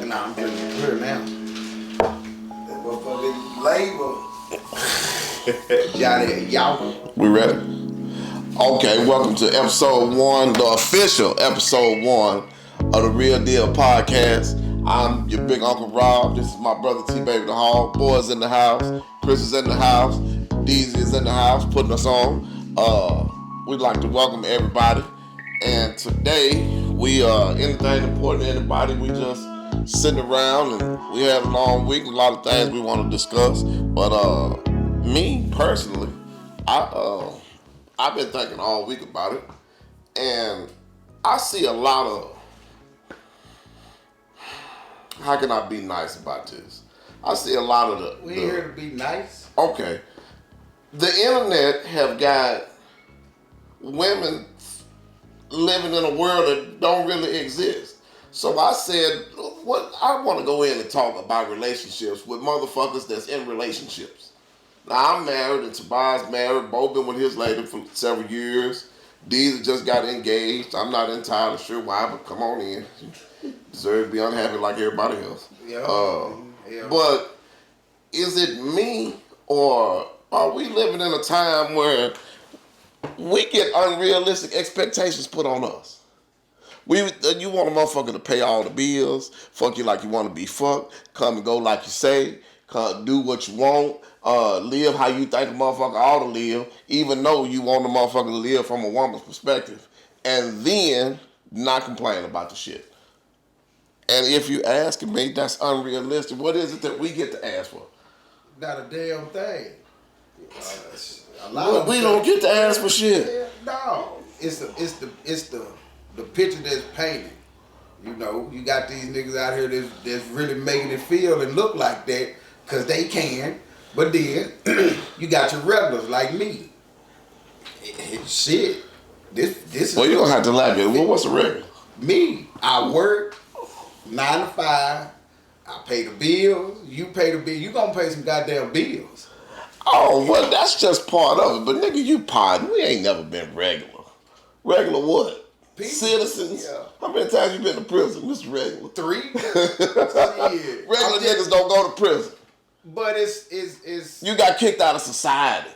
Nah, I'm getting clear now. That motherfucking labor. Y'all. We ready? Okay, welcome to episode 1, the official episode 1 of the Real Deal Podcast. I'm your big Uncle Rob. This is my brother T-Baby the Hall. Boys in the house. Chris is in the house. Deezy is in the house putting us on. We'd like to welcome everybody. And today, we anything important to anybody. We just sitting around and we had a long week. A lot of things we want to discuss. But me personally, I've been thinking all week about it. And I see a lot of, how can I be nice about this? I see a lot of We ain't here to be nice. Okay. The internet have got women living in a world that don't really exist. So I said, what I want to go in and talk about relationships with motherfuckers that's in relationships. Now I'm married and Tobias married. Both been with his lady for several years. Deezy just got engaged. I'm not entirely sure why, but come on in. Deserve to be unhappy like everybody else. Yeah. But is it me, or are we living in a time where we get unrealistic expectations put on us? You want a motherfucker to pay all the bills, fuck you like you want to be fucked, come and go like you say, come do what you want, live how you think a motherfucker ought to live, even though you want a motherfucker to live from a woman's perspective, and then not complain about the shit. And if you asking me, that's unrealistic. What is it that we get to ask for? Not a damn thing. We don't get to ask for shit. No, it's the picture that's painted. You know, you got these niggas out here that's really making it feel and look like that because they can. But then you got your regulars like me. Shit, this is. Well, you don't have to laugh at it. Well, what's a regular? Me, I work 9 to 5. I pay the bills. You pay the bill. You gonna pay some goddamn bills. Oh, well, that's just part of it. But nigga, you pardon. We ain't never been regular. Regular what? People. Citizens? Yeah. How many times you been to prison, Mr. Regular? 3. Shit. Regular niggas don't go to prison. But it's. You got kicked out of society.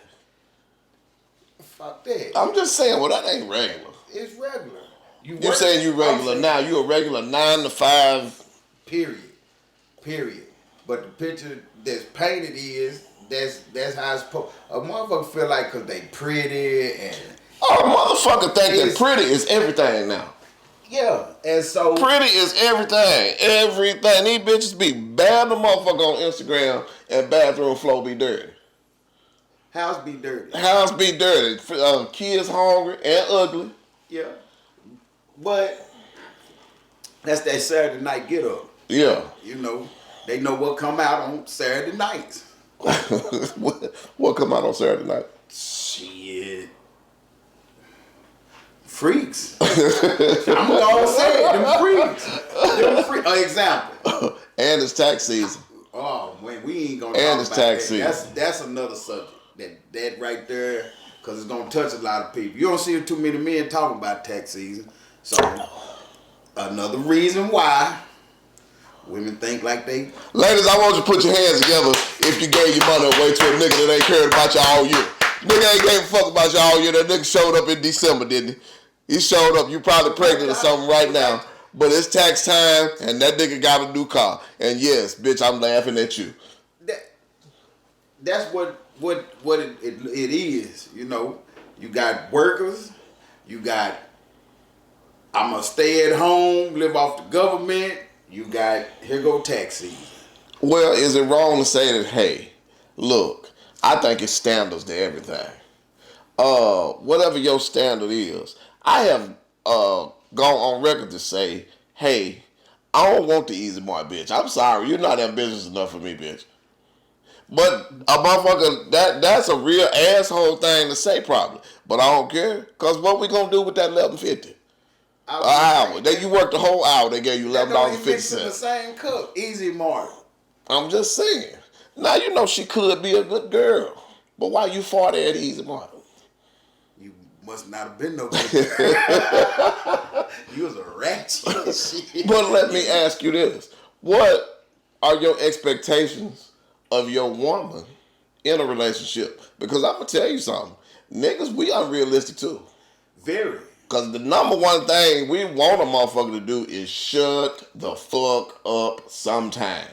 Fuck that. I'm just saying, well, that ain't regular. It's regular. You saying you regular now. You a regular 9 to 5. Period. But the picture that's painted is that's how it's supposed. A motherfucker feel like because they pretty and. Oh, motherfucker think that pretty is everything now. Yeah, and so. Pretty is everything. Everything. These bitches be bad the motherfucker on Instagram and bathroom floor be dirty. House be dirty. House be dirty. Kids hungry and ugly. Yeah. But that's that Saturday night get up. Yeah. You know, they know what come out on Saturday nights. What come out on Saturday night? Shit. Freaks. I'm gonna say it, them freaks. An example. And it's tax season. Oh, man, we ain't gonna and talk it's about tax that. season. That's another subject. That right there, because it's gonna touch a lot of people. You don't see too many men talking about tax season. So another reason why women think like they. Ladies, I want you to put your hands together if you gave your money away to a nigga that ain't cared about you all year. Nigga ain't gave a fuck about you all year. That nigga showed up in December, didn't he? He showed up. You probably pregnant or something right now. But it's tax time, and that nigga got a new car. And yes, bitch, I'm laughing at you. That's what it is. You know, you got workers. You got I'ma stay at home, live off the government. You got here go tax season. Well, is it wrong to say that? Hey, look, I think it's standards to everything. Whatever your standard is, I have gone on record to say, hey, I don't want the easy mark, bitch. I'm sorry, you're not ambitious enough for me, bitch. But a motherfucker, that's a real asshole thing to say probably. But I don't care, because what we gonna do with that $11.50? An hour. You worked the whole hour, they gave you $11.50. In the same cup, easy mark. I'm just saying. Now, you know she could be a good girl. But why you fought at easy mark? You must not have been no good girl. You was a ratchet. But let me ask you this. What are your expectations of your woman in a relationship? Because I'm gonna tell you something, niggas, we unrealistic too. Very. Because the number one thing we want a motherfucker to do is shut the fuck up sometime.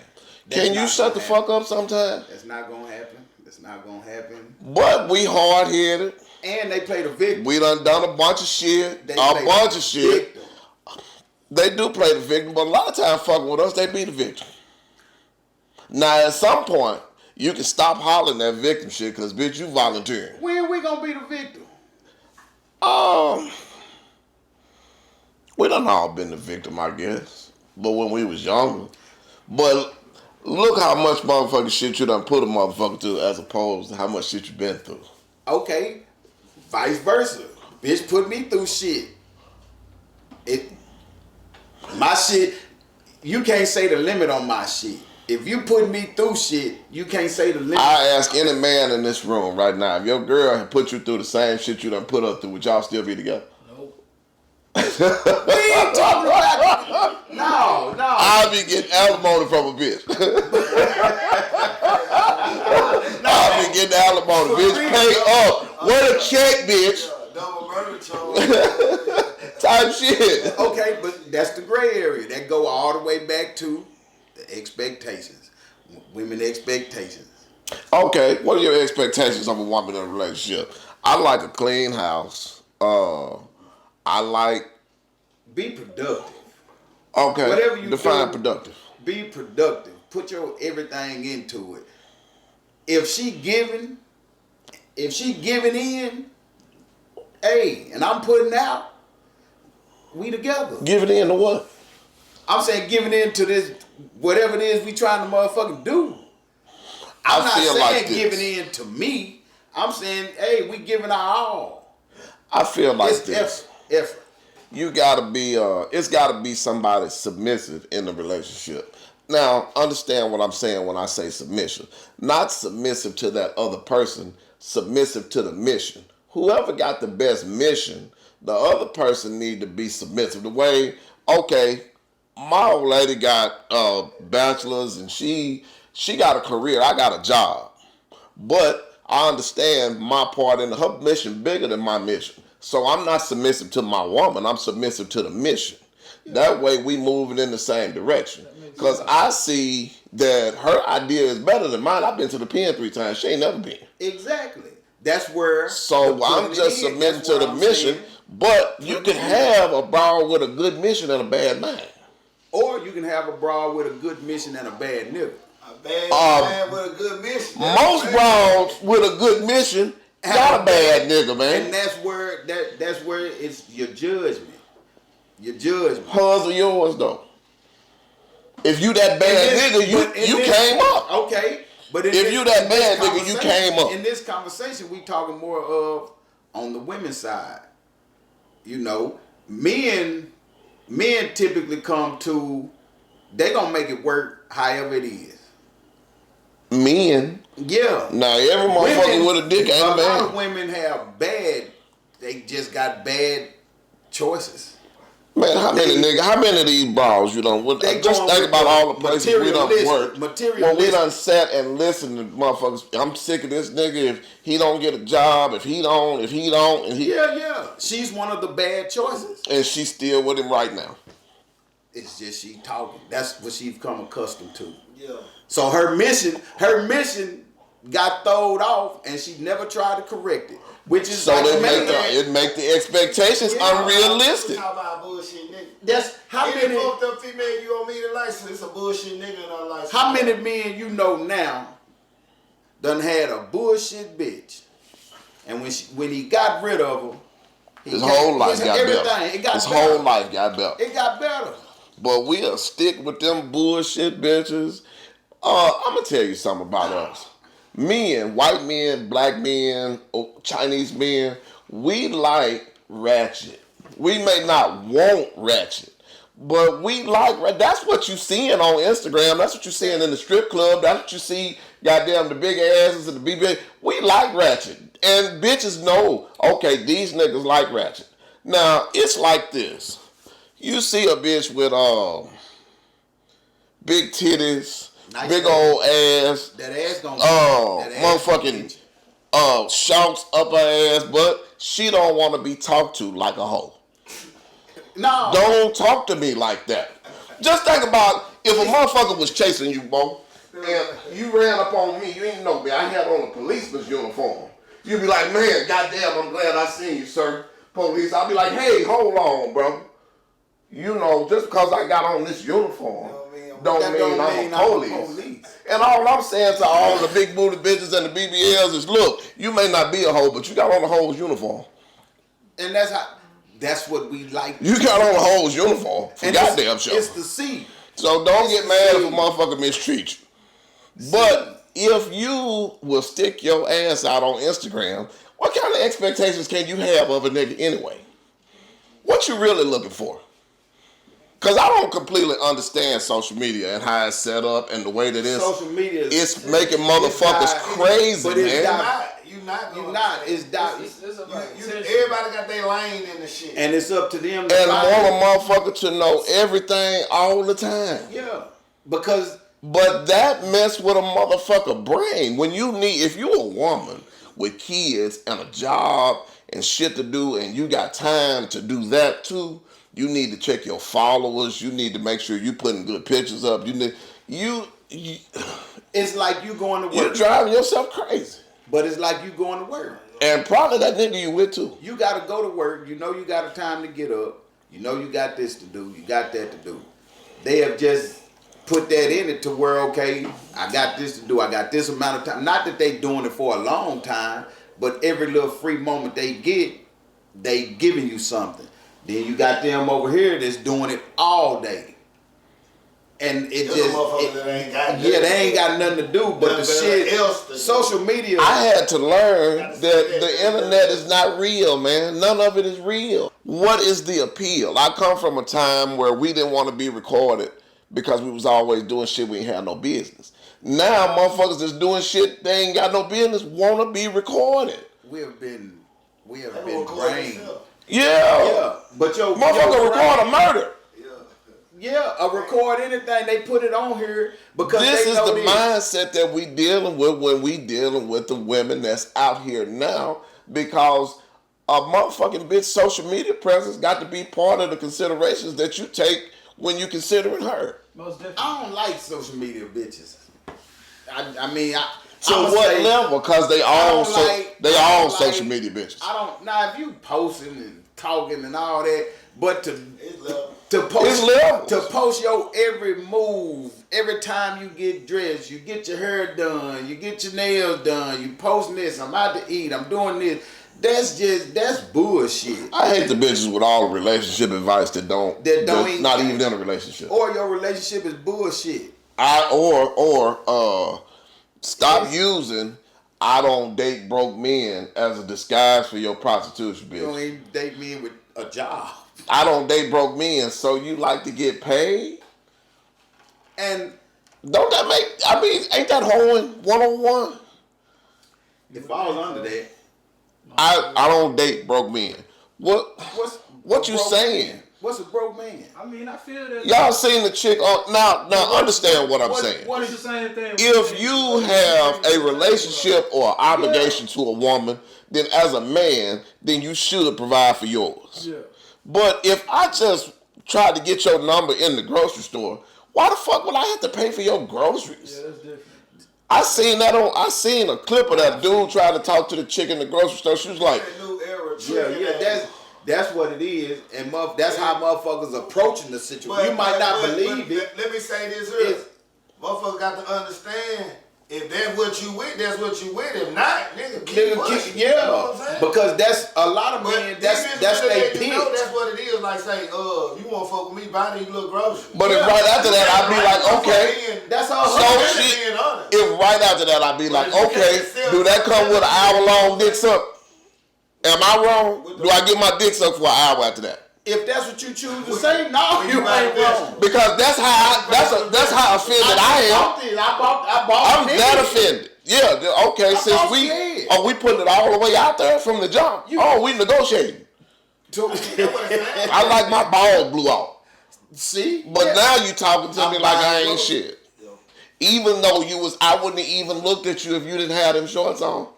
Can you shut the fuck up sometime? That's not gonna happen. That's not gonna happen. But we hard-headed. And they play the victim. We done a bunch of shit. Victim. They do play the victim, but a lot of times fucking with us, they be the victim. Now, at some point, you can stop hollering that victim shit, because, bitch, you volunteering. When we gonna be the victim? We done all been the victim, I guess. But when we was younger. But look how much motherfucking shit you done put a motherfucker through as opposed to how much shit you been through. Okay. Vice versa. Bitch put me through shit. My shit, you can't say the limit on my shit. If you put me through shit, you can't say the limit. I ask any man in this room right now, if your girl had put you through the same shit you done put her through, would y'all still be together? Nope. We ain't talking about No. I'll be getting alimony from a bitch. I'll be getting alimony, bitch. Pay up. What a check, bitch. Double murder charge. Type shit. Okay, but that's the gray area. That go all the way back to the expectations. Women expectations. Okay, what are your expectations of a woman in a relationship? I like a clean house. I like... Be productive. Okay, Whatever you define do, productive. Be productive. Put your everything into it. If she giving in, hey, and I'm putting out, we together. Give it in to what? I'm saying giving in to this, whatever it is we trying to motherfucking do. I'm not saying like giving in to me. I'm saying, hey, we giving our all. I feel like It's this. effort. You gotta be, it's gotta be somebody submissive in the relationship. Now, understand what I'm saying when I say submission. Not submissive to that other person, submissive to the mission. Whoever got the best mission, the other person need to be submissive. The way, okay, my old lady got bachelor's and she got a career, I got a job. But I understand my part in her mission bigger than my mission. So I'm not submissive to my woman, I'm submissive to the mission. That way we moving in the same direction. Because I see that her idea is better than mine. I've been to the pen 3 times. She ain't never been. Exactly. That's where. So I'm just submitting to the mission. But you can have a broad with a good mission and a bad mind. Or you can have a broad with a good mission and a bad nigga. A bad man with a good mission. Most broads with a good mission got a bad nigga, man. And that's where it's your judgment. Your judgment. Hers or yours though. If you that bad nigga, you came up. Okay. But if you that bad nigga, you came up. In this conversation, we talking more of on the women's side. You know, men typically come to, they gonna make it work however it is. Men? Yeah. Now every motherfucker with a dick ain't bad. A lot of women have they just got bad choices. Man, how many of these balls you done? Just think about all the places we done worked. When we done sat and listened to motherfuckers, I'm sick of this nigga. If he don't get a job, if he don't, and he... Yeah. She's one of the bad choices. And she's still with him right now. It's just she talking. That's what she's become accustomed to. Yeah. So her mission got thrown off, and she never tried to correct it. Which is so like it make the expectations unrealistic. Talk about bullshit nigga. That's how Any many fucked up female you want me to license, it's a bullshit nigga and I license. How many men you know now done had a bullshit bitch, and when he got rid of her, his whole life got better. His whole life got better. It got better. But we'll stick with them bullshit bitches. I'm gonna tell you something about us. Men, white men, black men, Chinese men, we like ratchet. We may not want ratchet, but we like, that's what you seeing on Instagram. That's what you seeing in the strip club. That's what you see, goddamn, the big asses and the BB. We like ratchet. And bitches know, okay, these niggas like ratchet. Now, it's like this. You see a bitch with big titties, Nice big ass. old ass, That ass gonna that ass gonna get motherfucking you. shouts up her ass, but she don't want to be talked to like a hoe. No. Don't talk to me like that. Just think about if a motherfucker was chasing you, bro, and you ran up on me, you ain't know me, I had on a policeman's uniform. You'd be like, man, goddamn, I'm glad I seen you, sir. Police, I'll be like, hey, hold on, bro. You know, just because I got on this uniform don't mean I'm a police. And all I'm saying to all the big booty bitches and the BBLs is, look, you may not be a hoe, but you got on a hoe's uniform. And that's what we like. You got on a hoe's uniform for and goddamn sure. It's the C. So don't get mad if a motherfucker mistreat you. But if you will stick your ass out on Instagram, what kind of expectations can you have of a nigga anyway? What you really looking for? Because I don't completely understand social media and how it's set up and the way that social media it's making motherfuckers crazy, but it's man. You're not. It's everybody got their lane in the shit. And it's up to them to And want a motherfucker to know everything all the time. Yeah. Because But that mess with a motherfucker brain. If you a woman with kids and a job and shit to do and you got time to do that too, you need to check your followers. You need to make sure you putting good pictures up. it's like you going to work. You're driving yourself crazy. But it's like you going to work. And probably that nigga you with too. You got to go to work. You know you got a time to get up. You know you got this to do. You got that to do. They have just put that in it to where, okay, I got this to do. I got this amount of time. Not that they doing it for a long time, but every little free moment they get, they giving you something. Then you got them over here that's doing it all day. And it they ain't got nothing to do, but the shit, social media. I had to learn that the internet is not real, man. None of it is real. What is the appeal? I come from a time where we didn't want to be recorded because we was always doing shit we ain't had no business. Now motherfuckers that's doing shit they ain't got no business want to be recorded. We have been brained. Yeah. But motherfucker record a murder. Record anything. They put it on here because this they is know the mindset that we dealing with when we dealing with the women that's out here now, because a motherfucking bitch social media presence got to be part of the considerations that you take when you considering her. Most definitely. I don't like social media bitches. I mean, to what level? Because they all social media bitches. I don't. Now, if you posting and talking and all that, but to post your every move, every time you get dressed, you get your hair done, you get your nails done, you posting this, I'm out to eat, I'm doing this. That's bullshit. I hate the bitches with all the relationship advice that not even in a relationship. Or your relationship is bullshit. Stop using I don't date broke men as a disguise for your prostitution, bitch. You don't even date men with a job. I don't date broke men, so you like to get paid? And don't that ain't that hoeing 101? It falls under that. I don't date broke men. What you saying? Man? What's a broke man? I mean, I feel that. Y'all seen the chick on now understand what I'm saying. What is the same thing? If you have a relationship or obligation to a woman, then as a man, then you should provide for yours. Yeah. But if I just tried to get your number in the grocery store, why the fuck would I have to pay for your groceries? Yeah, that's different. I seen a clip of that dude trying to talk to the chick in the grocery store. She was like, that's what it is, and that's how motherfuckers approaching the situation. You might not believe it. Let me say this here. Motherfuckers got to understand, if that's what you with, that's what you with. If not, nigga, keep pushing. Yeah, you know what I'm saying? Because that's a lot of men. That's they pitch. That's what it is. Like say, you want to fuck with me? Buy these little groceries. But if right after that, I'd be like, okay. That's all. So shit. If right after that, I'd be like, okay, do that come with an hour-long dick suck? Am I wrong? Do I get my dick sucked for an hour after that? If that's what you choose to say, no, you ain't wrong. Because that's how offended I am. I'm that offended. Yeah, okay, since we putting it all the way out there from the jump. We negotiating. I like my balls blew off. See? But Yeah. now you talking to me I'm like I buying ain't clothes. shit. Even though I wouldn't have even looked at you if you didn't have them shorts on.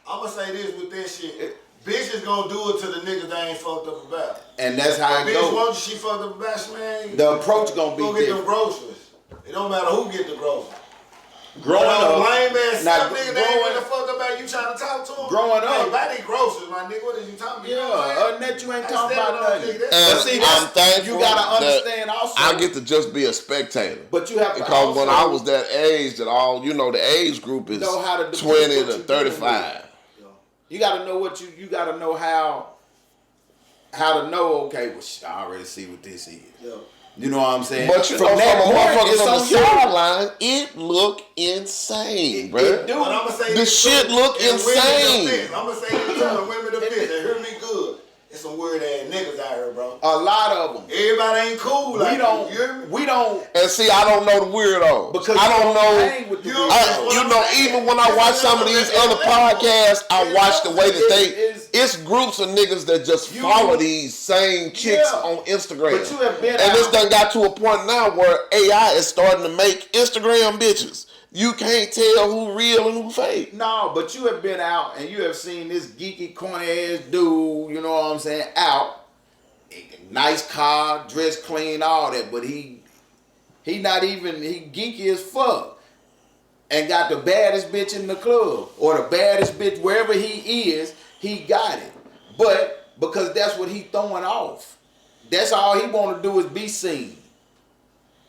I'm gonna say this with that shit. Bitches gonna do it to the niggas they ain't fucked up about. And that's how it Bitch goes. wants she fucked up about, man. The approach gonna be go get them different. groceries. It don't matter who get the groceries. Growing up, lame ass now, nigga, they ain't really fucked up about you trying to talk to them. Growing up, hey, buy these groceries, my nigga. What is you talking about? yeah, other than that, you ain't talking about nothing. And But see, I'm thankful you gotta that understand also. I get to just be a spectator. But you have to because also when I was that age, the age group is know how to 20 to 35. You gotta know what you gotta know how to know. Okay, well, I already see what this is. Yeah. You know what I'm saying? But you know, from a motherfucker from the sideline, it look insane, bro. It do. But I'm gonna say the shit look insane. I'm gonna say this to the women defense. And hear me good. It's some weird ass niggas out here, bro. A lot of them. Everybody ain't cool. Like We don't. And see, I don't know the weirdos. Because I don't know. hang with the weirdos. Even when I watch some of these other podcasts, I watch the way that it's groups of niggas that just follow these same chicks on Instagram. But you have been and this done got to a point now where AI is starting to make Instagram bitches. You can't tell who real and who fake. No, but you have been out and you have seen this geeky, corny ass dude, you know what I'm saying, out. Nice car, dressed clean, all that, but he geeky as fuck. And got the baddest bitch in the club. Or the baddest bitch, wherever he is, he got it. But because that's what he throwing off. That's all he want to do is be seen.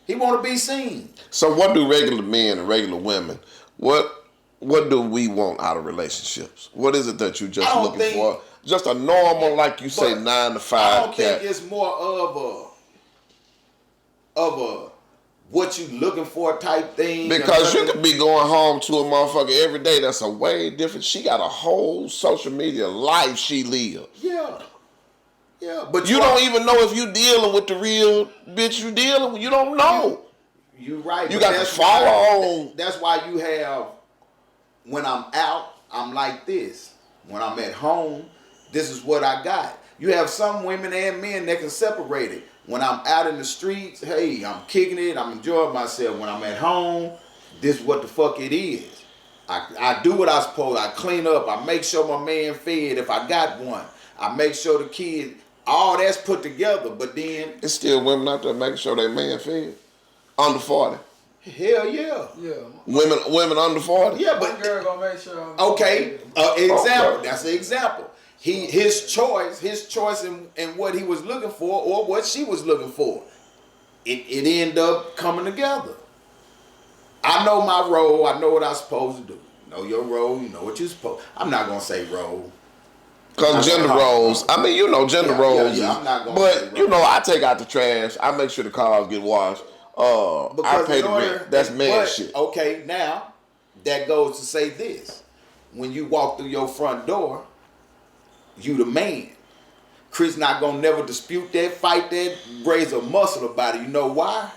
He want to be seen. So what do regular men and regular women, what do we want out of relationships? What is it that you just looking for? Just a normal, like you say, 9 to 5 I don't think it's more of a what you looking for type thing. Because you could be going home to a motherfucker every day that's a way different. She got a whole social media life she lives. Yeah. Yeah, but you don't even know if you dealing with the real bitch you dealing with. You don't know. You right. You got to follow on. That's why you have, when I'm out, I'm like this. When I'm at home, this is what I got. You have some women and men that can separate it. When I'm out in the streets, hey, I'm kicking it. I'm enjoying myself. When I'm at home, this is what the fuck it is. I do what I supposed. I clean up. I make sure my man fed if I got one. I make sure the kid. All that's put together, but then it's still women out there making sure they man fed under 40. Hell yeah. Yeah. Women under 40. Yeah, but one girl gonna make sure. Okay, example. That's an example. His choice in what he was looking for or what she was looking for. It ended up coming together. I know my role. I know what I'm supposed to do. You know your role. You know what you're supposed. I'm not gonna say role. Because gender roles, I mean, gender roles. Yeah, I'm not gonna but, I take out the trash. I make sure the cars get washed. I pay the rent. That's man shit. Okay, now, that goes to say this. When you walk through your front door, you the man. Chris not gonna never dispute that, fight that, raise a muscle about it. You know why?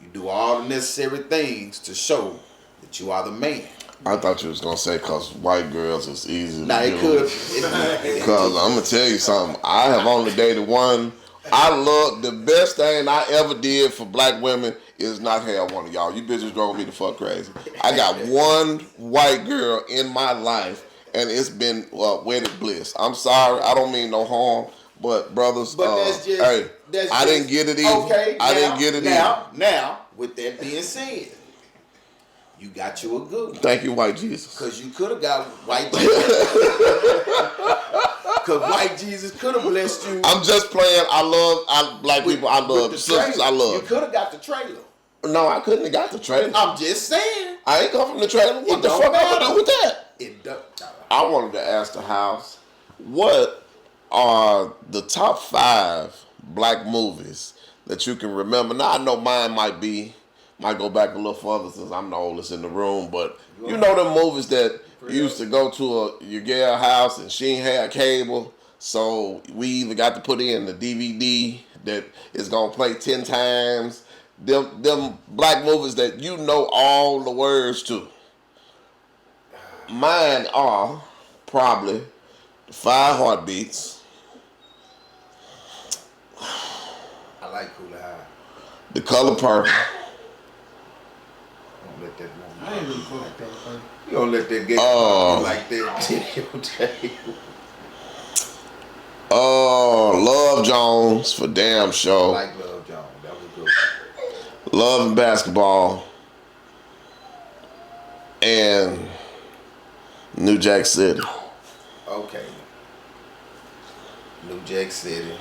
You do all the necessary things to show that you are the man. I thought you was gonna say because white girls is easy. Nah, it could. Because I'm gonna tell you something. I have only dated one. I love the best thing I ever did for black women is not have one of y'all. You bitches drove me the fuck crazy. I got one white girl in my life, and it's been wedded bliss. I'm sorry, I don't mean no harm, but brothers, that's just, hey, I didn't get it either. Okay, I didn't get it either. Now, with that being said, you got you a good one. Thank you, white Jesus. Because you could have got white Jesus. Because white Jesus could have blessed you. I'm just playing. Black people. I love sisters. I love. You could have got the trailer. No, I couldn't have got the trailer. I'm just saying. I ain't come from the trailer. What the fuck I gonna do with that? It don't. I wanted to ask the house, what are the top 5 black movies that you can remember? Now I know mine might go back a little further since I'm the oldest in the room, but you know the movies that you used to go to your girl house and she ain't had cable, so we either got to put in the DVD that is gonna play 10 times. Them black movies that you know all the words to. Mine are probably 5 Heartbeats. I like Cooler High. The Color Purple. Don't let that woman. I ain't really fuck with that first. You don't let that get like that. Love Jones for damn I sure. like Love Jones. That was good. Love and Basketball. And New Jack City. Okay. New Jack City.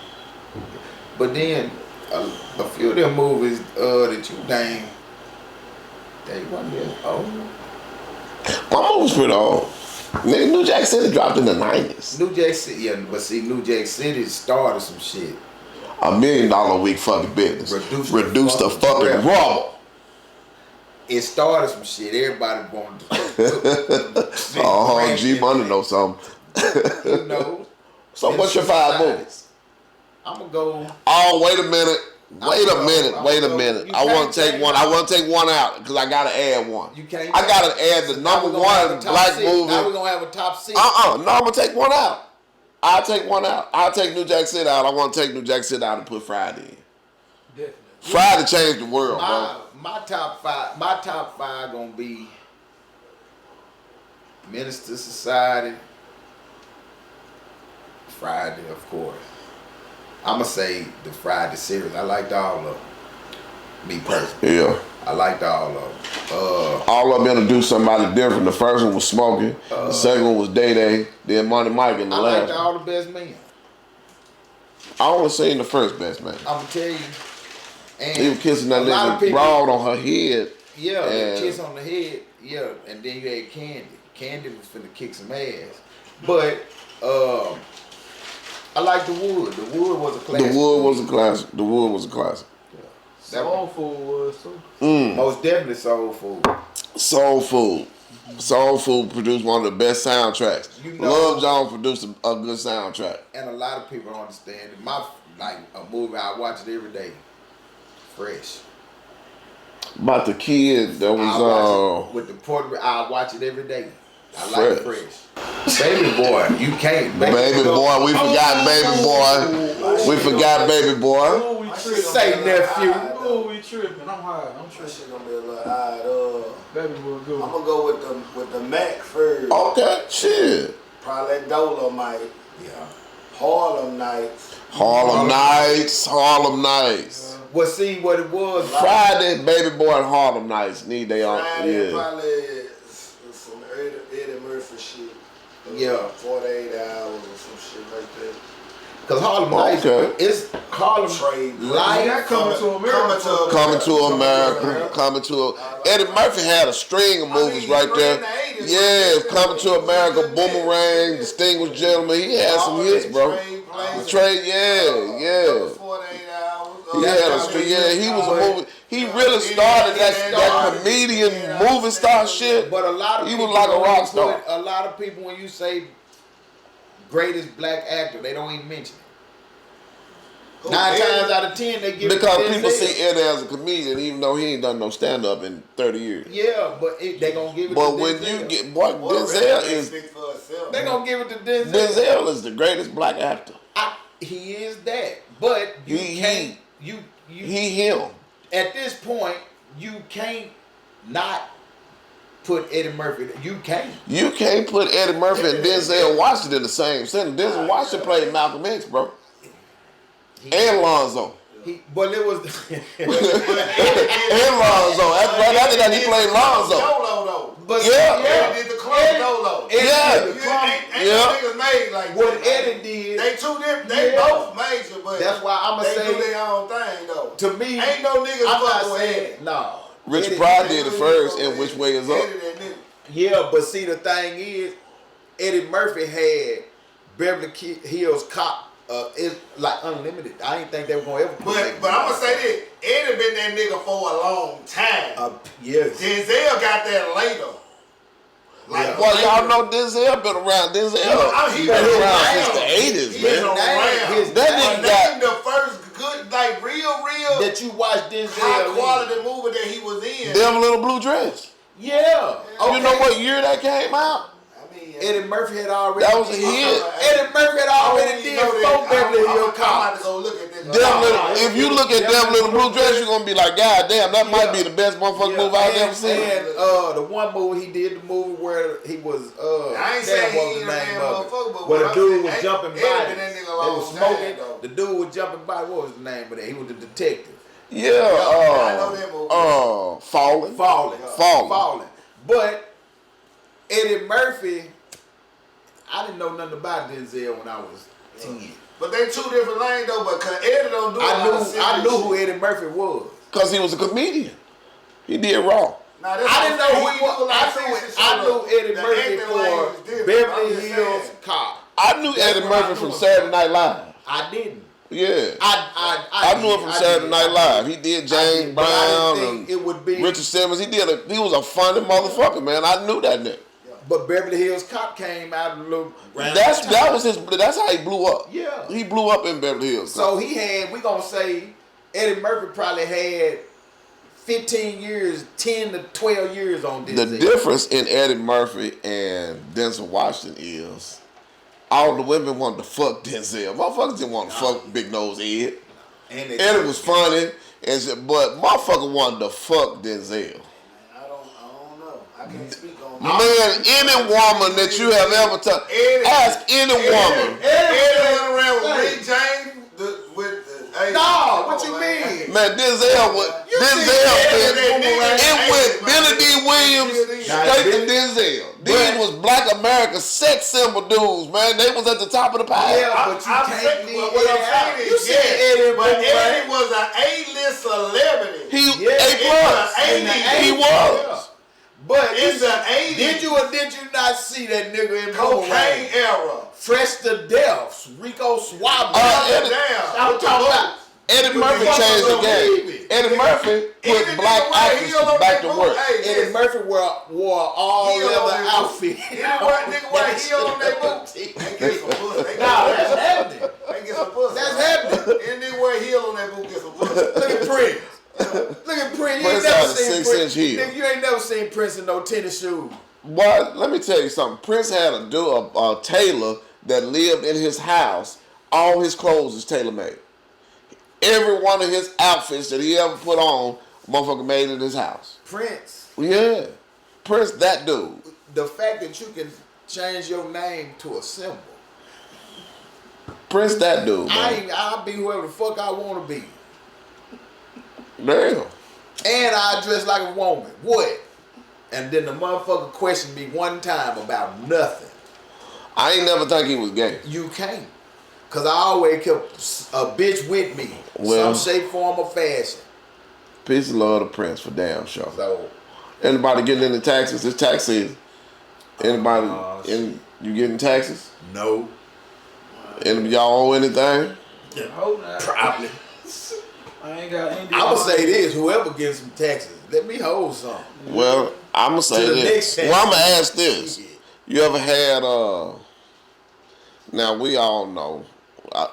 But then a few of them movies that you named, they wasn't that old. My movie's pretty old. Nigga, New Jack City dropped in the 90s. New Jack City, yeah, but see, New Jack City started some shit. $1 million a week fucking business. Reduce the fucking rubble. It started some shit. Everybody wanted to. Oh, G Money know something. You know. So what's your 5 movies? I'm gonna go. Oh, wait a minute. Wait a minute. I want to take one. I want to take one out because I gotta add one. You can't. I gotta add the number one black movie. Now we're gonna have a top 6. No, I'm gonna take one out. I'll take one out. I'll take New Jack City out. I want to take New Jack City out and put Friday in. Definitely. Friday changed the world, bro. My top 5. My top 5 gonna be Minister Society. Friday, of course. I'ma say the Friday series. I liked all of them. Me personally. Yeah. I liked all of them. All of them introduced somebody different. The first one was Smokey. The second one was Day Day. Then Money Mike in the I last liked one. all the best men. I only seen the first best man. I'ma tell you. And He was kissing that a lot of nigga people- broad on her head. Yeah, the And- kiss on the head. Yeah, and then you had Candy. Candy was finna kick some ass. But I like The Wood. The Wood was a classic. The Wood was a classic. The Wood was a classic. Soul Food was too. Most definitely Soul Food. Soul Food. Soul Food produced one of the best soundtracks. You know- Love Jones produced a good soundtrack. And a lot of people don't understand it. Like a movie, I watch it every day. Fresh. About the kid that I watch was it with the Puerto. I watch it every day. I Fresh. like Fresh. Baby Boy, you can't. Baby Boy. We forgot Baby Boy. We forgot Baby Boy. Oh, we tripping. Say nephew. Oh, we tripping. I'm high. I'm That tripping. shit gonna be a little odd. Baby boy, good. I'm gonna go with the Mac first. Okay, shit. Probably Dolomite. Yeah. Harlem Nights. Harlem Nights. Well, see what it was. Friday, Baby Boy and Harlem Nights need they own. Friday, Yeah. probably some Eddie Murphy shit. Yeah. 48 hours or some shit like that. Cause Harlem Nights, Okay. it's Harlem Trade Life. Coming to America. Coming to Eddie Murphy had a string of movies right there. Yeah, Coming to America, Boomerang, Distinguished Gentleman. He had some hits, bro. Trade, yeah. 48 hours. He had a string. Yeah, he was a movie. He really started that comedian movie star shit. But a lot of He people was like a don't rock even star. put- A lot of people, when you say greatest black actor, they don't even mention it. 9 times out of 10, they give Because it to people Denzel. see Eddie as a comedian, even though he ain't done no stand up in 30 years. Yeah, but they gonna give it. But to when Denzel. you get, boy, Denzel is they gonna give it to Denzel. Denzel is the greatest black actor. He is that, but you He- can't. You He him. at this point, you can't not put Eddie Murphy. You can't. You can't put Eddie Murphy and Denzel Washington in the same sentence. Denzel Washington played Malcolm X, bro, and Lonzo. But it was. And Lonzo. After that, he played Lonzo. Dolo though. But Yeah. Eddie did the club Dolo. Eddie Yeah. did the club. Ain't Yeah. no niggas made like What that. Eddie did. They two different. They Yeah. both major, but That's why I'ma they say- do their own thing though. To me, Ain't no niggas I'm not fucking with saying Eddie. no. Rich Eddie- Pryor did it first, and Which Way Is Up. Eddie that nigga. Yeah, but see, the thing is, Eddie Murphy had Beverly Hills Cop. It's like unlimited. I didn't think they were gonna ever. put that But I'm gonna say this: Eddie been that nigga for a long time. Yes. Denzel got that later. Like, Well, y'all know Denzel been around. Denzel he been been around around. since the 80s, He been man. around. That nigga got- Name the first good, like real That you watch Denzel. high in. quality movie that he was in. Them Little Blue Dress. Yeah. You know what year that came out? I mean, Eddie Murphy had already. That was a hit. Eddie Murphy had already did 4 Beverly Hills I'm about to Cops. go look at this. If you look at Devil in the Blue Dress, you're gonna be like, God damn, that might be the best motherfucking movie I've ever seen. And the one movie he did, the movie where he was I ain't saying what was he the ain't name a of it? motherfucker, but Where the what dude I'm was saying, jumping Eddie bodies. been that nigga a They long was smoking. time, though. The dude was jumping bodies. What was the name of that? He was the detective. Yeah, I know that movie. Falling. But Eddie Murphy, I didn't know nothing about Denzel when I was 10. But they two different lanes though. But cause Eddie don't do I knew who Eddie Murphy was. Because he was a comedian. He did Raw. Nah, I didn't know who he was. I knew Eddie Murphy for Beverly Hills Cop. I knew Eddie Murphy from Saturday Night Live. I didn't. Yeah. I knew him from Saturday Night Live. He did James Brown and it would be Richard Simmons. He was a funny motherfucker, man. I knew that nigga. But Beverly Hills Cop came out a little. That's how he blew up. Yeah. He blew up in Beverly Hills Cop. So we gonna say Eddie Murphy probably had 15 years, 10 to 12 years on Denzel. The difference in Eddie Murphy and Denzel Washington is all the women wanted to fuck Denzel. Motherfuckers didn't want to fuck Big Nose Ed. Eddie was funny, but motherfucker wanted to fuck Denzel. I don't know. I can't speak on Man, any woman that you have ever touched, ask any woman. Eddie went around with Rick James what you mean? Man, Denzel went Billy D. Williams straight to Denzel. These was Black America's sex symbol dudes, man. They was at the top of the pile. Yeah, but you can't leave Eddie out. You said Eddie, but Eddie was an A-list celebrity. He was. But it's the 80s. Did you or did you not see that nigga in cocaine era? Fresh to Death, Rico Suave. I'm talking about. Eddie Murphy changed the game. Eddie Murphy put black actresses back to work. Eddie Murphy wore all leather outfit. Nigga wear heel on their boots. They get some pussy. That's happening. They get some pussy. That's happening. And they wear heel on their boot, get some pussy. Look at Prince. Look at Prince. You ain't never seen Prince. Nigga, you ain't never seen Prince in no tennis shoes. Boy, let me tell you something. Prince had a tailor that lived in his house. All his clothes is tailor-made. Every one of his outfits that he ever put on, motherfucker made in his house. Prince. Yeah. Prince, that dude. The fact that you can change your name to a symbol. Prince, that dude, man. I'll be whoever the fuck I want to be. Damn. And I dress like a woman. What? And then the motherfucker questioned me one time about nothing. I ain't never think he was gay. You can't. Because I always kept a bitch with me. Some shape, form, or fashion. Peace and love to Prince for damn sure. So, anybody getting into taxes? It's tax season. Anybody you getting taxes? No. Any y'all owe anything? Probably. I ain't got any. I'ma say this: whoever gets some taxes, let me hold some. Well, I'ma say this. Well, I'ma ask this: you ever had Now we all know,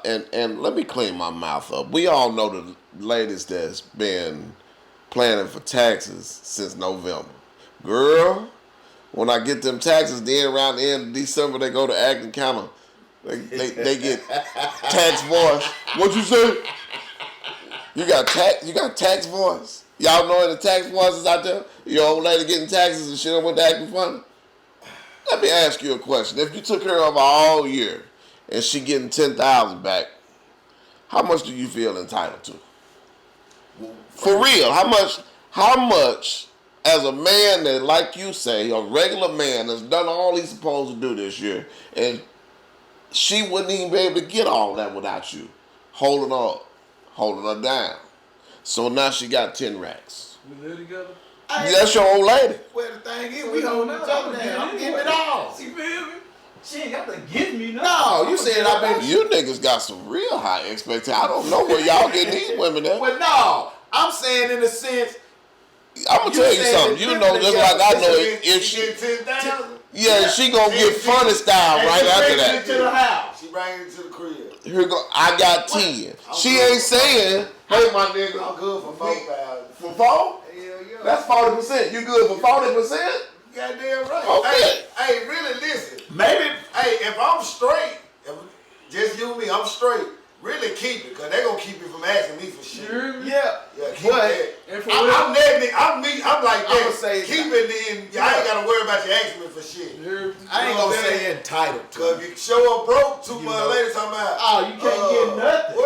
and let me clean my mouth up. We all know the ladies that's been planning for taxes since November. Girl, when I get them taxes, then around the end of December they go to Acton County. They get tax voice. What you say? You got tax voice? Y'all know any tax voices out there? Your old lady getting taxes and shit went to acting funny? Let me ask you a question. If you took care of her all year and she getting $10,000 back, how much do you feel entitled to? For real, how much as a man that, like you say, a regular man that's done all he's supposed to do this year, and she wouldn't even be able to get all that without you holding her down. So now she got 10 racks. We live together? That's your old lady. Well, the thing is, we holding each other down. I'm getting it all. She feel me? She ain't got to give me nothing. No, you said I've been. You niggas got some real high expectations. I don't know where y'all getting these women at. Well, no, I'm saying in a sense. I'm gonna tell you something. You know, just like I know it. If she get 10,000, yeah, she gonna get funny style right after that. To the house. She bring it to the crib. Here go. I got 10. She ain't saying, "Hey, my nigga, I'm good for 4,000." For 4? Hell yeah. That's 40%. You good for 40%? Goddamn right. Okay. Hey, really listen. Maybe. Hey, if I'm straight, just you and me, I'm straight. really keep it, cause they gonna keep you from asking me for shit. Yeah, Keep but it. And for I'm that nigga. I'm like I'ma that. say Keep it then. I ain't gotta worry about you asking me for shit. I ain't gonna say entitled to. Cause if you show up broke 2 You months know. later, talking about Oh, you can't get nothing.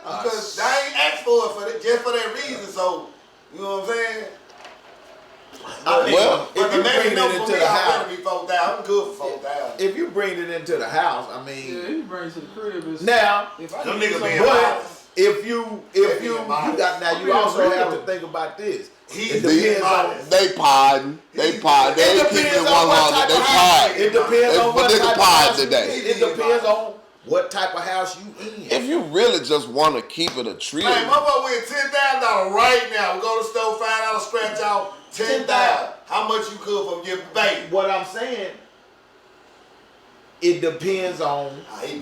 Because I ain't asked for it just for that reason. So you know what I'm saying? I mean, Well, if you bring it into the I house, better be 4,000. I'm good for 4,000. if you bring it into the house, I Yeah, mean, he brings to the crib. Is, now if I Them need niggas some- being but modest. if you got now, you also have to think about this. He's It being depends on. modest. They podding. They podding. They It ain't keeping it depends on what 100. type They of house. podding. It depends on But what nigga type of pod house you today. in. It depends on what type of house you in. If you really just want to keep it a trio, Man, motherfucker win $10,000 right now. We go to the store, $5 scratch out, 10,000. How much you could from your baby? What I'm saying, it depends on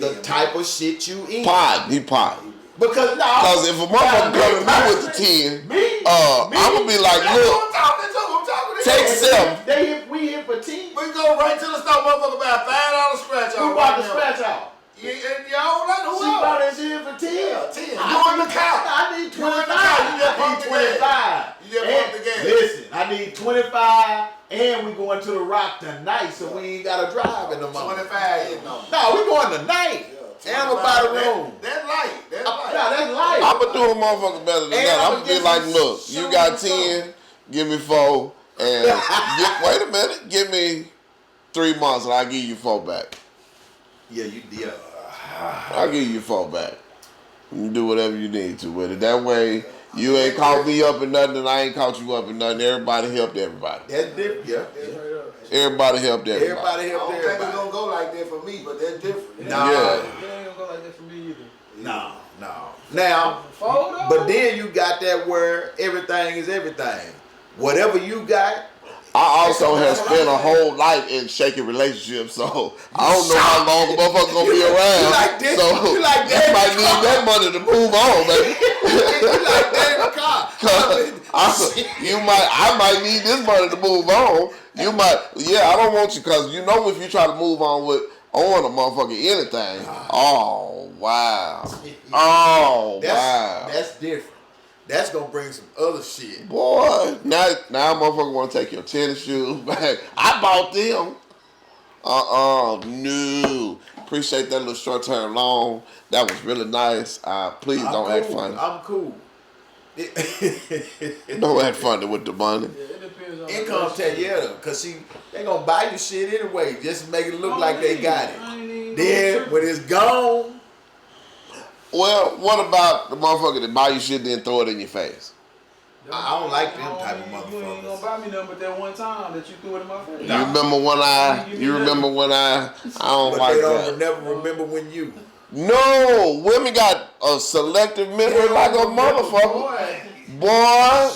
the type of shit you in. pod, he pod. Because Because if a motherfucker come to me with the 10, I'm gonna be like, That's look, what I'm talking to. I'm talking to take you. 7. we hit for 10. We go right to the store, motherfucker, buy $5 scratch out. Who bought the scratch out? Yeah, and y'all like who She else? bought that shit for 10. Yeah, 10. You I in the car. I need You in the 25. car. You just I pump need the gas. 25. You just And pump the gas. listen, I need 25, and we going to the Rock tonight, so we ain't gotta drive in the morning. 25, you know. No, we going tonight. And I'm gonna buy the room. That's light. That's light. No, that's life. I'm gonna do a motherfucker better than And that. I'ma I'm gonna be give like, you look, some you got stuff. 10, give me 4, and wait a minute, give me 3 months and I'll give you 4 back. Yeah, I'll give you 4 back. You do whatever you need to with it. That way, you ain't caught me up in nothing and I ain't caught you up in nothing. Everybody helped everybody. That's different. Yeah. Everybody helped everybody. Everybody I helped don't think it's everybody. gonna go like that for me, but that's different. Nah. Yeah. It ain't gonna go like that for me either. No. Now, Photo? but then you got that where everything is everything. Whatever you got, I also have spent a whole life in shaky relationships, so I don't know how long a motherfucker gonna be around. You like this? So You like you David might need Carr? that money to move on, baby. you like David Carr. I might need this money to move on. You might, I don't want you, because you know if you try to move on with a motherfucker anything, oh wow, That's different. That's gonna bring some other shit. boy, now motherfucker want to take your tennis shoes back. I bought them. No. Appreciate that little short term loan. That was really nice. Please don't act funny. I'm cool. Don't act funny with the money. Yeah, it depends on Income tax, yeah, cause they gonna buy you shit anyway, just to make it look like they got it. Then when it's gone, Well, what about the motherfucker that buy you shit then throw it in your face? I don't like them type of You ain't gonna motherfuckers. buy me nothing but that one time that you threw it in my face. You remember when I don't But like they don't that. never remember when you. No, women got a selective memory like a motherfucker. Boy,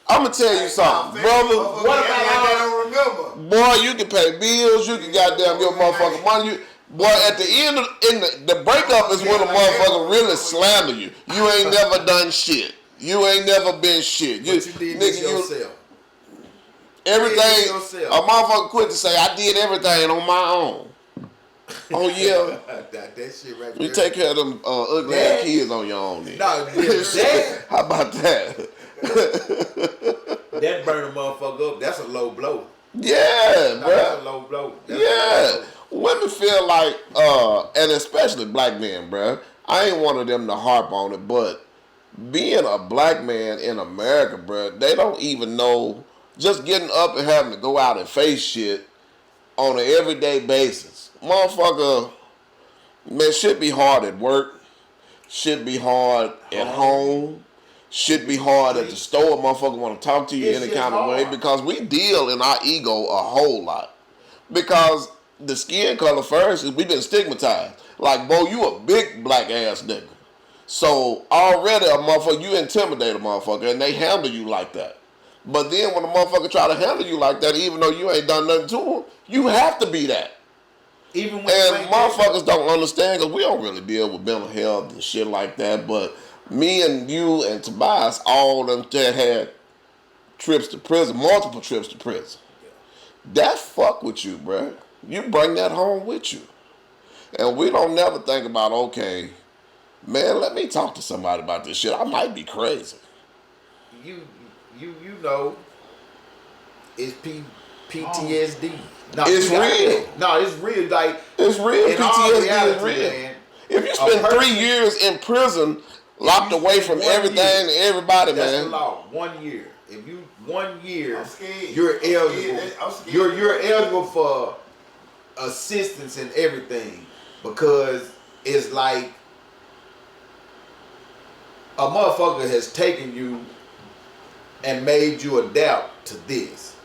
I'm gonna tell you something, brother. What about I don't remember? Boy, you can pay bills, you can goddamn your motherfucking money. Boy, at the end of the breakup is when a motherfucker really slander you. You ain't never done shit. You ain't never been shit. But you did this yourself. Everything, You did it yourself. a motherfucker quit to say, I did everything on my own. Oh yeah. that shit right You there. take care of them ugly Dad. ass kids on your own then. No, that How about that? that burn a motherfucker up. That's a low blow. Yeah, No, bro. that's a low blow. That's a Yeah. low blow. Women feel like, and especially black men, bruh. I ain't one of them to harp on it, but being a black man in America, bruh, they don't even know, just getting up and having to go out and face shit on an everyday basis. Motherfucker, man, shit be hard at work, shit be hard at home, shit be hard at the store. Motherfucker want to talk to you It's any just kind of way hard. because we deal in our ego a whole lot. Because the skin color first is we been stigmatized. Like, boy, you a big black ass nigga. So already a motherfucker, you intimidate a motherfucker and they handle you like that. But then when a motherfucker try to handle you like that, even though you ain't done nothing to them, you have to be that. Even when you And ain't motherfuckers don't understand because we don't really deal with mental health and shit like that. But me and you and Tobias, all them that had trips to prison, multiple trips to prison. That fuck with you, bruh. You bring that home with you. And we don't never think about, okay, man, let me talk to somebody about this shit. I might be crazy. You know, it's PTSD. No, It's real. No, it's real. Like It's real. in all PTSD reality, is real. man, If you spend 3 years in prison, locked you away spend from 1 everything year, and everybody, that's man. the law. 1 year. If you 1 year, I'm scared. you're I'm eligible. scared. I'm scared. You're eligible for assistance and everything because it's like a motherfucker has taken you and made you adapt to this.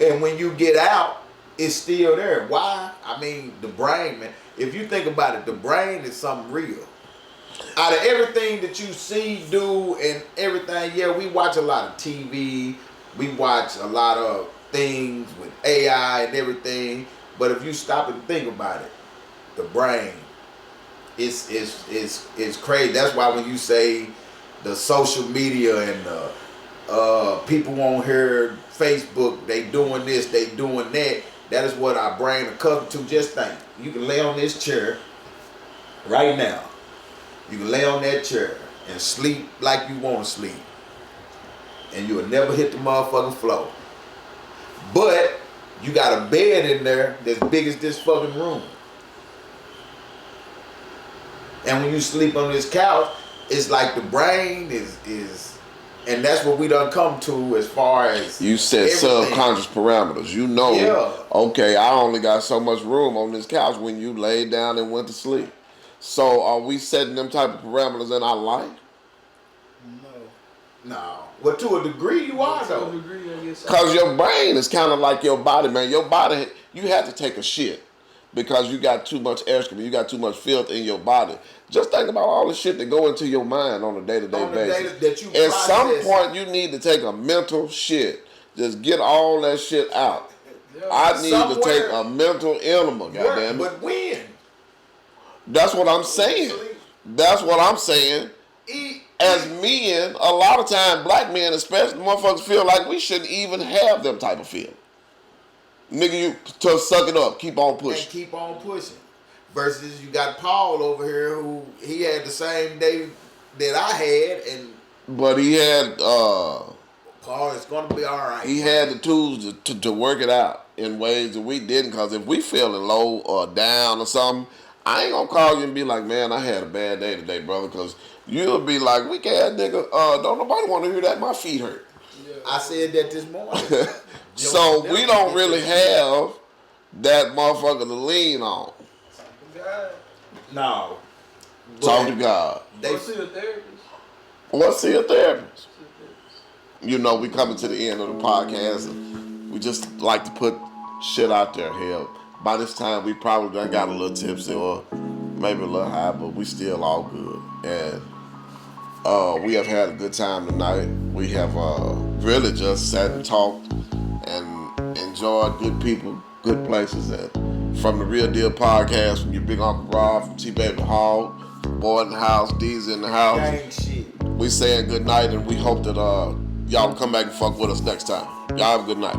And when you get out, it's still there. Why? I mean, the brain, man. If you think about it, the brain is something real. Out of everything that you see, do, and everything, yeah, we watch a lot of TV. We watch a lot of things with AI and everything. But if you stop and think about it, the brain, it's crazy. That's why when you say the social media and people on here, Facebook, they doing this, they doing that. That is what our brain accustomed to. Just think, you can lay on this chair right now. You can lay on that chair and sleep like you want to sleep, and you will never hit the motherfucking floor. But you got a bed in there that's big as this fucking room. And when you sleep on this couch, it's like the brain is and that's what we done come to as far as You set everything. subconscious parameters. You know, Yeah. okay, I only got so much room on this couch when you laid down and went to sleep. So are we setting them type of parameters in our life? No. Well, to a degree you are To a though. degree, I guess. Because your brain is kind of like your body, man. Your body, you have to take a shit because you got too much excrement, you got too much filth in your body. Just think about all the shit that go into your mind on a day-to-day On the basis. day that you At some process. point, you need to take a mental shit. Just get all that shit out. I need to Somewhere- take a mental enema, goddamn it. But when? That's what I'm saying. That's what I'm saying. As men, a lot of time, black men especially, motherfuckers feel like we shouldn't even have them type of feeling. Nigga, you to suck it up, keep on And pushing. keep on pushing. Versus you got Paul over here who he had the same day that I had, and But he had Paul is gonna be all right. he had the tools to work it out in ways that we didn't. Cause if we feeling low or down or something, I ain't gonna call you and be like, man, I had a bad day today, brother. Cause you'll be like, weak ass nigga. Don't nobody want to hear that. My feet hurt. I said that this morning. So we don't really have that motherfucker to lean on. God. No. Talk to God. They Go see a therapist. Or see a therapist. You know, we coming to the end of the podcast, and we just like to put shit out there. Hell, by this time we probably done got a little tipsy or maybe a little high, but we still all good. And we have had a good time tonight. We have really just sat and talked and enjoyed good people, good places. And from the Real Deal Podcast, from your big Uncle Rob, from T-Baby Hall, Boy in the house, D's in the house. gang shit. We saying good night, and we hope that y'all come back and fuck with us next time. Y'all have a good night.